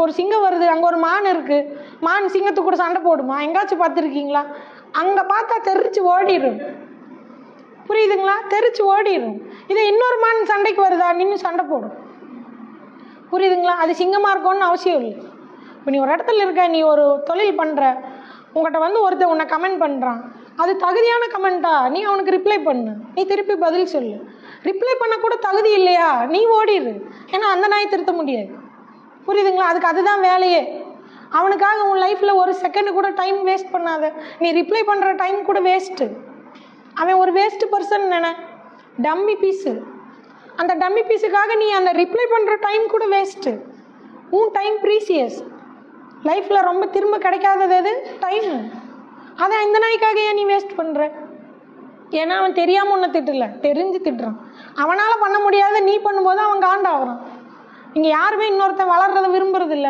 ஒரு சிங்கம் வருது, அங்கே ஒரு மான் இருக்குது, மான் சிங்கத்து கூட சண்டை போடுமா? எங்காச்சும் பார்த்துருக்கீங்களா? அங்கே பார்த்தா தெரிச்சு ஓடிடும். புரியுதுங்களா? தெரிச்சு ஓடிடும். இதே இன்னொரு மான் சண்டைக்கு வருதா, நின்று சண்டை போடும். புரியுதுங்களா? அது சிங்கமாக இருக்கணும்னு அவசியம் இல்லை. இப்போ நீ ஒரு இடத்துல இருக்க, நீ ஒரு தொழில் பண்ணுற, உங்கள்கிட்ட வந்து ஒருத்தர் உன்னை கமெண்ட் பண்ணுறான், அது தகுதியான கமெண்ட்டா? நீ அவனுக்கு ரிப்ளை பண்ணு, நீ திருப்பி பதில் சொல்லு. ரிப்ளை பண்ண கூட தகுதி இல்லையா, நீ ஓடிடு. ஏன்னா அந்த நாயை திருத்த முடியாது. புரியுதுங்களா? அதுக்கு அதுதான் வேலையே. அவனுக்காக உன் லைஃப்பில் ஒரு செகண்ட் கூட டைம் வேஸ்ட் பண்ணாத. நீ ரிப்ளை பண்ணுற டைம் கூட வேஸ்ட்டு. அவன் ஒரு வேஸ்ட்டு பர்சன் நினை, டம்மி பீஸு. அந்த டம்மி பீஸுக்காக நீ அந்த ரிப்ளை பண்ணுற டைம் கூட வேஸ்ட்டு. உன் டைம் ப்ரீசியஸ். லைஃப்பில் ரொம்ப திரும்ப கிடைக்காதது எது? டைமு. அதை இந்த நாய்க்காக ஏன் நீ வேஸ்ட் பண்ணுற? ஏன்னா அவன் தெரியாமல் ஒன்று திட்டல, தெரிஞ்சு திட்டுறான். அவனால் பண்ண முடியாத நீ பண்ணும்போது அவன் காண்டாகிறான். இங்கே யாருமே இன்னொருத்தன் வளர்றதை விரும்புறதில்லை.